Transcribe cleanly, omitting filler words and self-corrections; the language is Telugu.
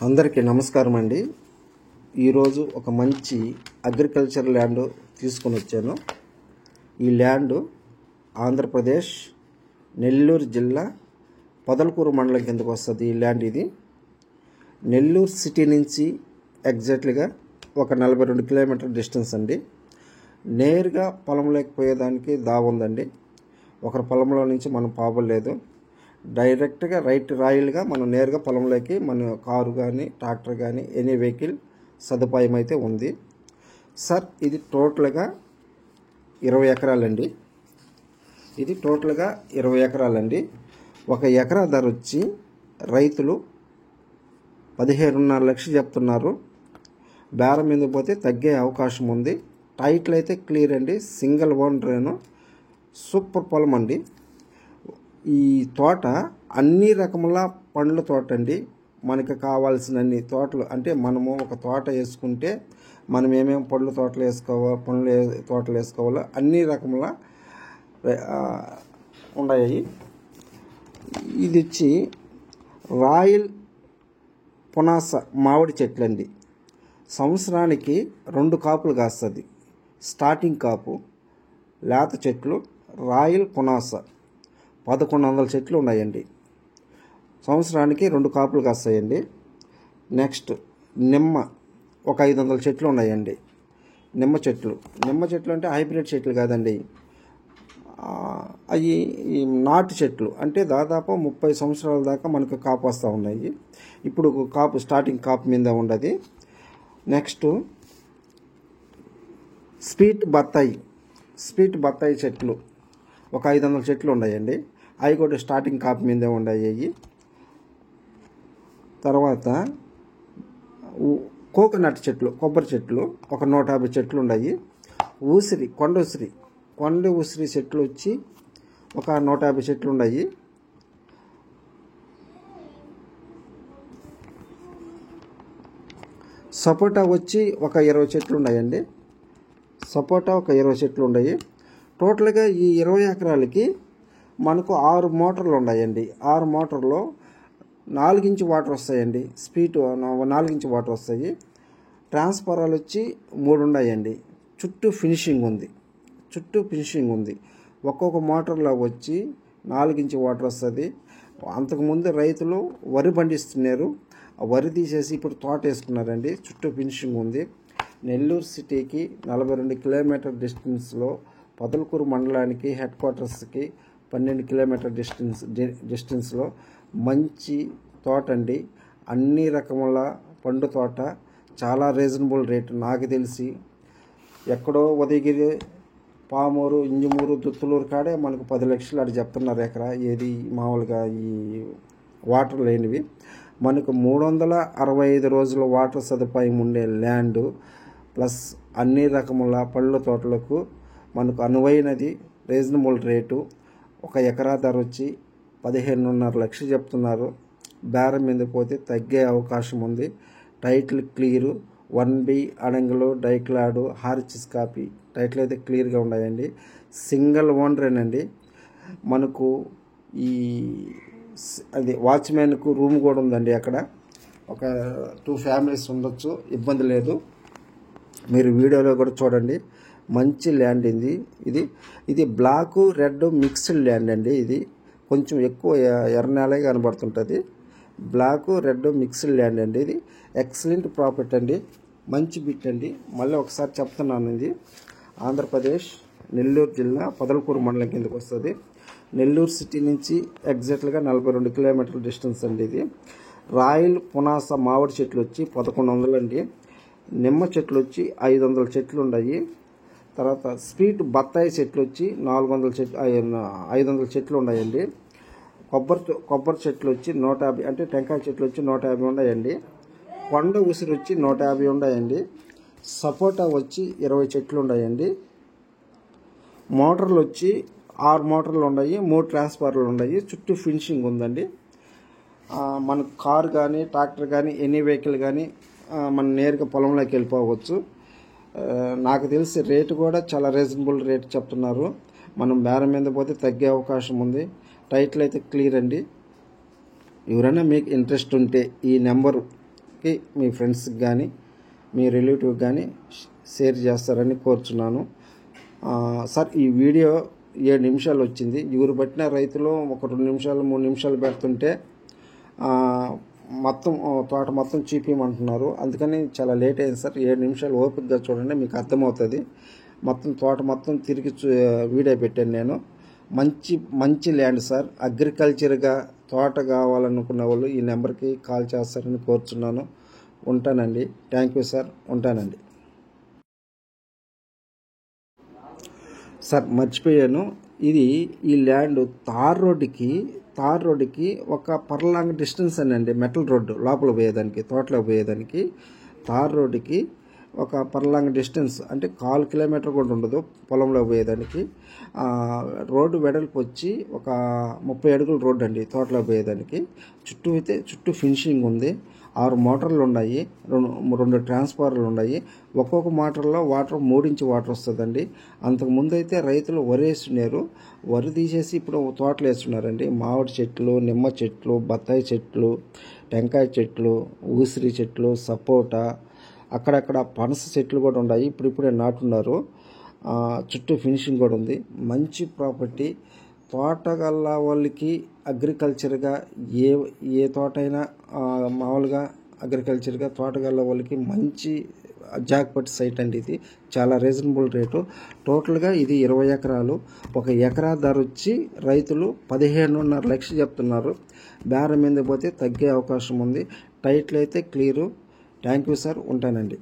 అందరికీ నమస్కారం అండి. ఈరోజు ఒక మంచి అగ్రికల్చర్ ల్యాండ్ తీసుకొని వచ్చాను. ఈ ల్యాండ్ ఆంధ్రప్రదేశ్ నెల్లూరు జిల్లా పొదలకూరు మండలం కిందకు వస్తుంది. ఈ ల్యాండ్ ఇది నెల్లూరు సిటీ నుంచి ఎగ్జాక్ట్లీగా ఒక 42 కిలోమీటర్ డిస్టెన్స్ అండి. నేరుగా పొలంలోకి పోయేదానికి దావుందండి. ఒకరి పొలంలో నుంచి మనం పాపలేదు. డైరెక్ట్గా రైట్ రాయిల్గా మనం నేరుగా పొలంలోకి మన కారు కానీ ట్రాక్టర్ కానీ ఎనీ వెహికల్ సదుపాయం అయితే ఉంది. సార్ ఇది టోటల్గా 20 ఎకరాలండి. ఇది టోటల్గా 20 ఎకరాలండి. ఒక ఎకరా ధర వచ్చి రైతులు 15.5 లక్షలు చెప్తున్నారు. బేరం మీద పోతే తగ్గే అవకాశం ఉంది. టైటిల్ అయితే క్లియర్ అండి. సింగిల్ ఓనరేను. సూపర్ పొలం అండి. ఈ తోట అన్ని రకముల పండ్ల తోట అండి. మనకి కావాల్సిన అన్ని తోటలు అంటే మనము ఒక తోట వేసుకుంటే మనం ఏమేమి పండ్ల తోటలు వేసుకోవాలో అన్ని రకముల ఉన్నాయి. ఇది వచ్చి రాయల్ పునాస మామిడి చెట్లు అండి. సంవత్సరానికి 2 కాపులు కాస్తుంది. స్టార్టింగ్ కాపు లేత చెట్లు రాయల్ పునాస 1100 చెట్లు ఉన్నాయండి. సంవత్సరానికి 2 కాపులు కాస్తాయండి. నెక్స్ట్ నిమ్మ ఒక 500 చెట్లు ఉన్నాయండి. నిమ్మ చెట్లు అంటే హైబ్రిడ్ చెట్లు కాదండి. అవి నాటు చెట్లు అంటే దాదాపు 30 సంవత్సరాల దాకా మనకు కాపు వస్తూ ఉన్నాయి. ఇప్పుడు కాపు స్టార్టింగ్ కాపు మీద ఉండదు. నెక్స్ట్ స్వీట్ బత్తాయి చెట్లు ఒక 500 చెట్లు ఉన్నాయండి. అవి కూడా స్టార్టింగ్ కాపు మీదే ఉన్నాయి. తర్వాత కోకోనట్ చెట్లు కొబ్బరి చెట్లు ఒక 150 చెట్లు ఉన్నాయి. కొండ ఉసిరి చెట్లు వచ్చి ఒక 150 చెట్లు ఉన్నాయి. సపోటా వచ్చి ఒక 20 చెట్లు ఉన్నాయండి. టోటల్గా ఈ 20 ఎకరాలకి మనకు 6 మోటార్లు ఉన్నాయండి. 6 మోటార్లో 4 ఇంచు వాటర్ వస్తాయండి. స్పీడ్ 4 ఇంచు వాటర్ వస్తాయి. ట్రాన్స్ఫారాలు వచ్చి 3 ఉన్నాయండి. చుట్టూ ఫినిషింగ్ ఉంది. ఒక్కొక్క మోటార్లో వచ్చి 4 ఇంచు వాటర్ వస్తుంది. అంతకుముందు రైతులు వరి పండిస్తున్నారు. ఆ వరి తీసేసి ఇప్పుడు తోట వేసుకున్నారండి. చుట్టూ ఫినిషింగ్ ఉంది. నెల్లూరు సిటీకి 42 కిలోమీటర్ డిస్టెన్స్లో పొదలకూరు మండలానికి హెడ్ క్వార్టర్స్కి 12 కిలోమీటర్ డిస్టెన్స్లో మంచి తోట అండి. అన్ని రకముల పండు తోట చాలా రీజనబుల్ రేటు. నాకు తెలిసి ఎక్కడో ఉదయగిరి, పామూరు, ఇంజమూరు, దుత్తులూరు కాడే మనకు 10 లక్షలు అటు చెప్తున్నారు ఎకరా. ఏది మామూలుగా ఈ వాటర్ లేనివి మనకు 365 రోజుల వాటర్ సదుపాయం ఉండే ల్యాండ్ ప్లస్ అన్ని రకముల పళ్ళ తోటలకు మనకు అనువైనది రీజనబుల్ రేటు. ఒక ఎకరా ధర వచ్చి 15.5 లక్షలు చెప్తున్నారు. బేరం మీద పోతే తగ్గే అవకాశం ఉంది. టైటిల్ క్లియరు 1B అడంగులు డైక్లాడు హార్చిస్ కాపీ టైటిల్ అయితే క్లియర్గా ఉన్నాయండి. సింగిల్ ఓనరేనండి. మనకు ఈ అది వాచ్మెన్కు రూమ్ కూడా ఉందండి. అక్కడ ఒక 2 ఫ్యామిలీస్ ఉండొచ్చు, ఇబ్బంది లేదు. మీరు వీడియోలో కూడా చూడండి. మంచి ల్యాండ్ ఇది బ్లాక్ రెడ్ మిక్స్డ్ ల్యాండ్ అండి. ఇది కొంచెం ఎక్కువ ఎర్రనేలే కనబడుతుంటుంది. బ్లాక్ రెడ్ మిక్స్డ్ ల్యాండ్ అండి. ఇది ఎక్సలెంట్ ప్రాఫిట్ అండి. మంచి బిట్ అండి. మళ్ళీ ఒకసారి చెప్తున్నాను, ఇది ఆంధ్రప్రదేశ్ నెల్లూరు జిల్లా పొదలకూరు మండలం కిందకు వస్తుంది. నెల్లూరు సిటీ నుంచి ఎగ్జాక్ట్గా 42 కిలోమీటర్ల డిస్టెన్స్ అండి. ఇది రాయల్ పునాస మామిడి చెట్లు వచ్చి 1100 అండి. నిమ్మ చెట్లు వచ్చి 500 చెట్లు ఉన్నాయి. తర్వాత స్వీట్ బత్తాయి చెట్లు వచ్చి 500 చెట్లు ఉన్నాయండి. కొబ్బరి చెట్లు వచ్చి 150 అంటే టెంకాయ చెట్లు వచ్చి 150 ఉన్నాయండి. కొండ ఉసిరి వచ్చి 150 ఉన్నాయండి. సపోటా వచ్చి 20 చెట్లు ఉన్నాయండి. మోటార్లు వచ్చి 6 మోటార్లు ఉన్నాయి. 3 ట్రాన్స్ఫార్మర్లు ఉన్నాయి. చుట్టూ ఫినిషింగ్ ఉందండి. మన కారు కానీ ట్రాక్టర్ కానీ ఎనీ వెహికల్ కానీ మనం నేరుగా పొలంలోకి వెళ్ళిపోవచ్చు. నాకు తెలిసి రేటు కూడా చాలా రీజనబుల్ రేట్ చెప్తున్నారు. మనం బేరం మీద పోతే తగ్గే అవకాశం ఉంది. టైటిల్ అయితే క్లియర్ అండి. ఎవరైనా మీకు ఇంట్రెస్ట్ ఉంటే ఈ నెంబరు మెంబర్స్కి మీ ఫ్రెండ్స్కి కానీ మీ రిలేటివ్కి కానీ షేర్ చేస్తారని కోరుచున్నాను. సార్ ఈ వీడియో 7 నిమిషాలు వచ్చింది. ఎవరు పట్టిన రైతులు ఒక 2 నిమిషాలు 3 నిమిషాలు పెడుతుంటే మొత్తం తోట మొత్తం చూపించమంటున్నారు. అందుకని చాలా లేట్ అయింది సార్. 7 నిమిషాలు ఓపికగా చూడండి, మీకు అర్థమవుతుంది. మొత్తం తోట మొత్తం తిరిగి వీడియో పెట్టాను నేను. మంచి ల్యాండ్ సార్. అగ్రికల్చర్గా తోట కావాలనుకున్న వాళ్ళు ఈ నెంబర్కి కాల్ చేస్తారని కోరుచున్నాను. ఉంటానండి. Thank you sir. ఉంటానండి సార్. మర్చిపోయాను, ఈ ల్యాండ్ తార్ రోడ్డుకి ఒక పర్లాంగ్ డిస్టెన్స్ అండి. మెటల్ రోడ్డు లోపల పోయేదానికి, తోటలో పోయేదానికి తార్ రోడ్డుకి ఒక పర్లాంగ్ డిస్టెన్స్ అంటే 1/4 కిలోమీటర్ కూడా ఉండదు పొలంలో పోయేదానికి. రోడ్డు వెడల్పు వచ్చి ఒక 30 అడుగుల రోడ్డు అండి తోటలో పోయేదానికి. చుట్టూ ఫినిషింగ్ ఉంది. 6 మోటార్లు ఉన్నాయి, 2 ట్రాన్స్ఫార్మర్లు ఉన్నాయి. ఒక్కొక్క మోటార్లో వాటర్ 3 ఇంచ్ వాటర్ వస్తుందండి. అంతకుముందు అయితే రైతులు వరి వేస్తున్నారు. వరి తీసేసి ఇప్పుడు తోటలు వేస్తున్నారండి. మామిడి చెట్లు, నిమ్మ చెట్లు, బత్తాయి చెట్లు, టెంకాయ చెట్లు, ఊసిరి చెట్లు, సపోటా, అక్కడక్కడ పనస చెట్లు కూడా ఉన్నాయి. ఇప్పుడే నాటున్నారు. చుట్టూ ఫినిషింగ్ కూడా ఉంది. మంచి ప్రాపర్టీ. తోటగల్ల వాళ్ళకి అగ్రికల్చర్గా ఏ తోట అయినా మామూలుగా అగ్రికల్చర్గా తోటగల్ల వాళ్ళకి మంచి జాక్పాట్ సైట్ అండి. ఇది చాలా రీజనబుల్ రేటు. టోటల్గా ఇది 20 ఎకరాలు. 1 ఎకరా ధర వచ్చి రైతులు 15.5 లక్షలు చెప్తున్నారు. బేరం మీద పోతే తగ్గే అవకాశం ఉంది. టైటిల్ అయితే క్లియరు. Thank you sir. ఉంటానండి.